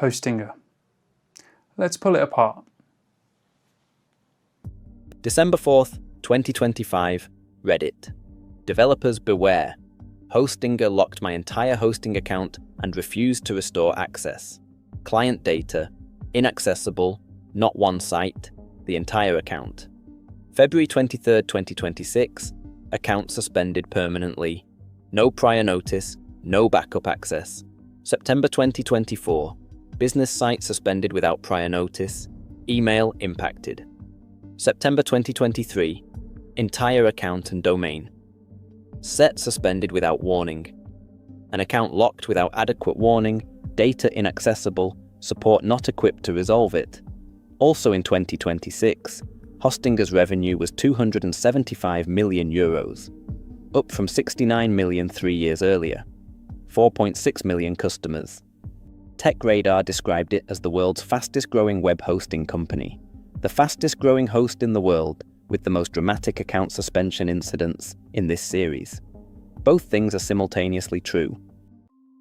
Hostinger. Let's pull it apart. December 4th, 2025, Reddit. Developers beware. Hostinger locked my entire hosting account and refused to restore access. Client data, inaccessible, not one site, the entire account. February 23rd, 2026, account suspended permanently. No prior notice, no backup access. September 2024, business site suspended without prior notice, email impacted. September 2023, entire account and domain. Set suspended without warning. An account locked without adequate warning, data inaccessible, support not equipped to resolve it. Also in 2026, Hostinger's revenue was €275 million, up from 69 million 3 years earlier. 4.6 million customers. TechRadar described it as the world's fastest growing web hosting company, the fastest growing host in the world, with the most dramatic account suspension incidents in this series. Both things are simultaneously true.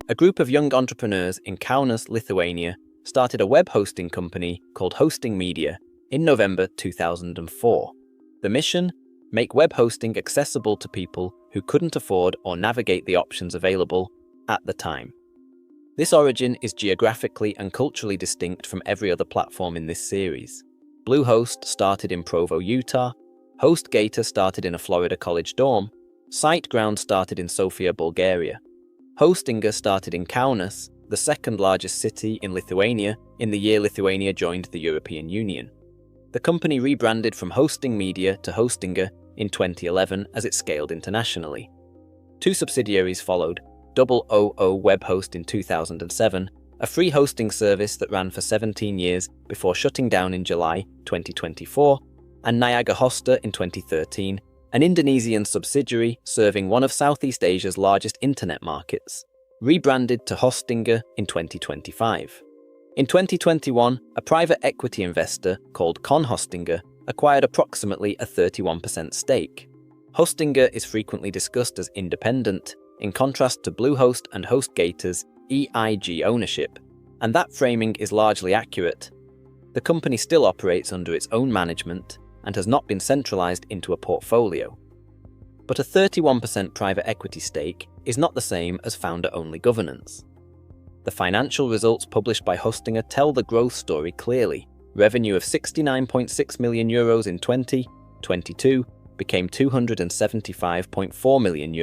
A group of young entrepreneurs in Kaunas, Lithuania, started a web hosting company called Hosting Media in November 2004. The mission? Make web hosting accessible to people who couldn't afford or navigate the options available at the time. This origin is geographically and culturally distinct from every other platform in this series. Bluehost started in Provo, Utah. HostGator started in a Florida college dorm. SiteGround started in Sofia, Bulgaria. Hostinger started in Kaunas, the second largest city in Lithuania, in the year Lithuania joined the European Union. The company rebranded from Hosting Media to Hostinger in 2011 as it scaled internationally. Two subsidiaries followed: OOO Web Host in 2007, a free hosting service that ran for 17 years before shutting down in July 2024, and Niagahoster in 2013, an Indonesian subsidiary serving one of Southeast Asia's largest internet markets, rebranded to Hostinger in 2025. In 2021, a private equity investor called Hostinger acquired approximately a 31% stake. Hostinger is frequently discussed as independent, in contrast to Bluehost and HostGator's EIG ownership, and that framing is largely accurate. The company still operates under its own management and has not been centralized into a portfolio. But a 31% private equity stake is not the same as founder-only governance. The financial results published by Hostinger tell the growth story clearly. Revenue of €69.6 million in 2022 became €275.4 million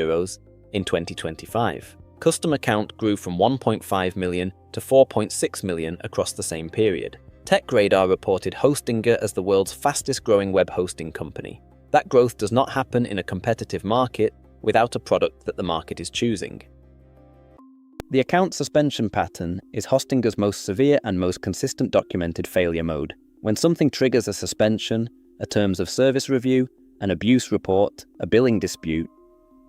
in 2025. Customer count grew from 1.5 million to 4.6 million across the same period. TechRadar reported Hostinger as the world's fastest growing web hosting company. That growth does not happen in a competitive market without a product that the market is choosing. The account suspension pattern is Hostinger's most severe and most consistent documented failure mode. When something triggers a suspension, a terms of service review, an abuse report, a billing dispute,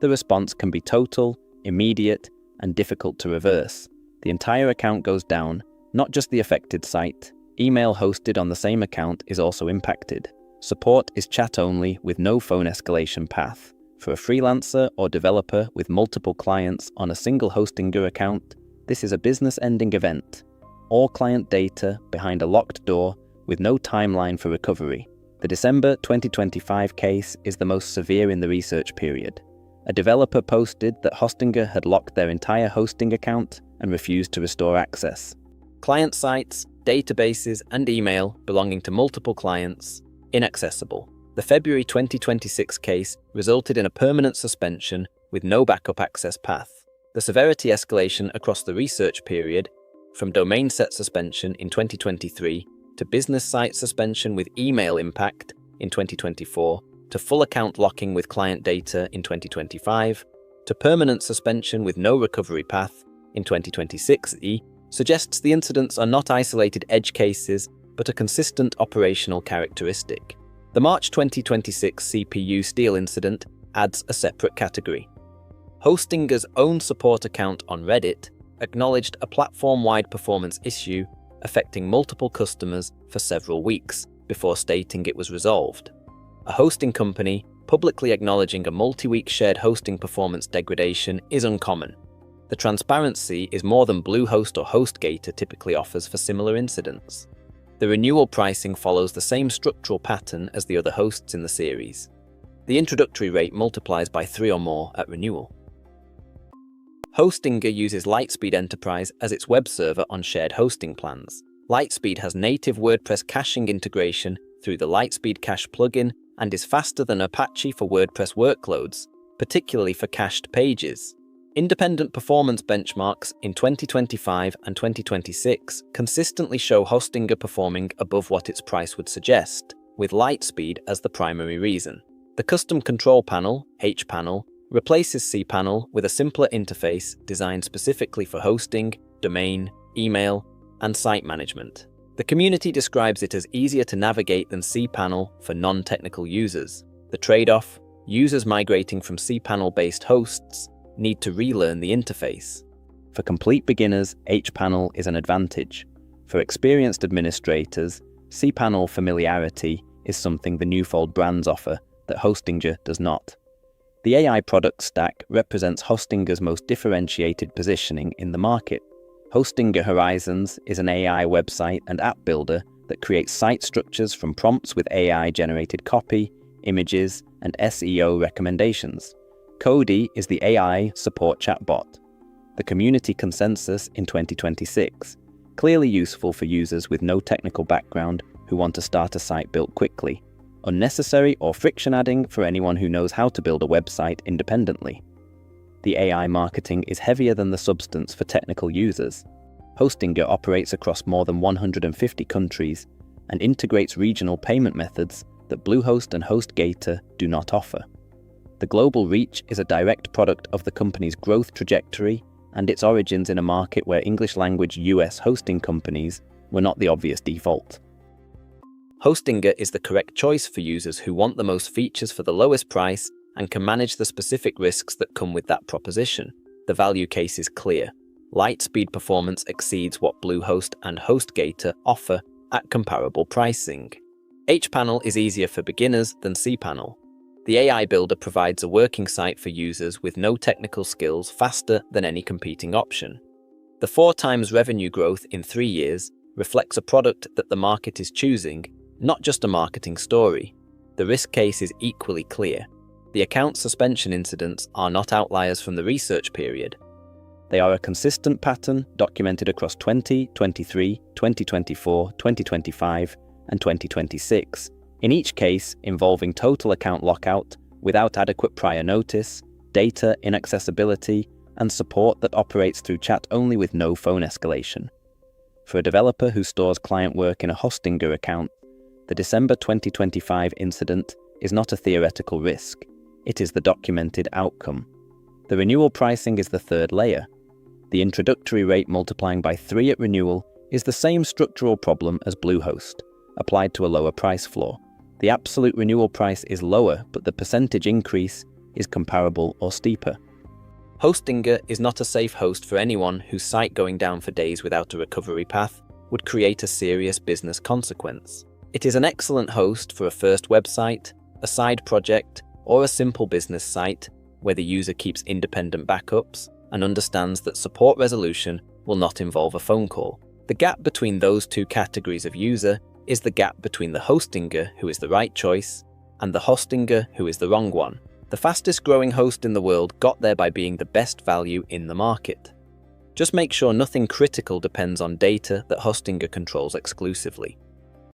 the response can be total, immediate, and difficult to reverse. The entire account goes down, not just the affected site. Email hosted on the same account is also impacted. Support is chat-only with no phone escalation path. For a freelancer or developer with multiple clients on a single Hostinger account, this is a business-ending event. All client data behind a locked door with no timeline for recovery. The December 2025 case is the most severe in the research period. A developer posted that Hostinger had locked their entire hosting account and refused to restore access. Client sites, databases, and email belonging to multiple clients, inaccessible. The February 2026 case resulted in a permanent suspension with no backup access path. The severity escalation across the research period, from domain set suspension in 2023 to business site suspension with email impact in 2024, to full account locking with client data in 2025, to permanent suspension with no recovery path in 2026, suggests the incidents are not isolated edge cases, but a consistent operational characteristic. The March 2026 CPU steal incident adds a separate category. Hostinger's own support account on Reddit acknowledged a platform-wide performance issue affecting multiple customers for several weeks before stating it was resolved. A hosting company publicly acknowledging a multi-week shared hosting performance degradation is uncommon. The transparency is more than Bluehost or HostGator typically offers for similar incidents. The renewal pricing follows the same structural pattern as the other hosts in the series. The introductory rate multiplies by 3 or more at renewal. Hostinger uses LiteSpeed Enterprise as its web server on shared hosting plans. LiteSpeed has native WordPress caching integration through the LiteSpeed Cache plugin and is faster than Apache for WordPress workloads, particularly for cached pages. Independent performance benchmarks in 2025 and 2026 consistently show Hostinger performing above what its price would suggest, with LiteSpeed as the primary reason. The custom control panel, H-panel, replaces cPanel with a simpler interface designed specifically for hosting, domain, email, and site management. The community describes it as easier to navigate than cPanel for non-technical users. The trade-off: users migrating from cPanel-based hosts need to relearn the interface. For complete beginners, H-panel is an advantage. For experienced administrators, cPanel familiarity is something the Newfold brands offer that Hostinger does not. The AI product stack represents Hostinger's most differentiated positioning in the market. Hostinger Horizons is an AI website and app builder that creates site structures from prompts with AI-generated copy, images, and SEO recommendations. Cody is the AI support chatbot. The community consensus in 2026, clearly useful for users with no technical background who want to start a site built quickly. Unnecessary or friction-adding for anyone who knows how to build a website independently. The AI marketing is heavier than the substance for technical users. Hostinger operates across more than 150 countries and integrates regional payment methods that Bluehost and HostGator do not offer. The global reach is a direct product of the company's growth trajectory and its origins in a market where English-language US hosting companies were not the obvious default. Hostinger is the correct choice for users who want the most features for the lowest price and can manage the specific risks that come with that proposition. The value case is clear. LiteSpeed performance exceeds what Bluehost and HostGator offer at comparable pricing. H-panel is easier for beginners than cPanel. The AI builder provides a working site for users with no technical skills faster than any competing option. The 4 times revenue growth in 3 years reflects a product that the market is choosing, not just a marketing story. The risk case is equally clear. The account suspension incidents are not outliers from the research period. They are a consistent pattern documented across 2023, 2024, 2025, and 2026, in each case involving total account lockout without adequate prior notice, data inaccessibility, and support that operates through chat only with no phone escalation. For a developer who stores client work in a Hostinger account, the December 2025 incident is not a theoretical risk. It is the documented outcome. The renewal pricing is the third layer. The introductory rate multiplying by 3 at renewal is the same structural problem as Bluehost, applied to a lower price floor. The absolute renewal price is lower, but the percentage increase is comparable or steeper. Hostinger is not a safe host for anyone whose site going down for days without a recovery path would create a serious business consequence. It is an excellent host for a first website, a side project, or a simple business site where the user keeps independent backups and understands that support resolution will not involve a phone call. The gap between those 2 categories of user is the gap between the Hostinger, who is the right choice, and the Hostinger, who is the wrong one. The fastest growing host in the world got there by being the best value in the market. Just make sure nothing critical depends on data that Hostinger controls exclusively.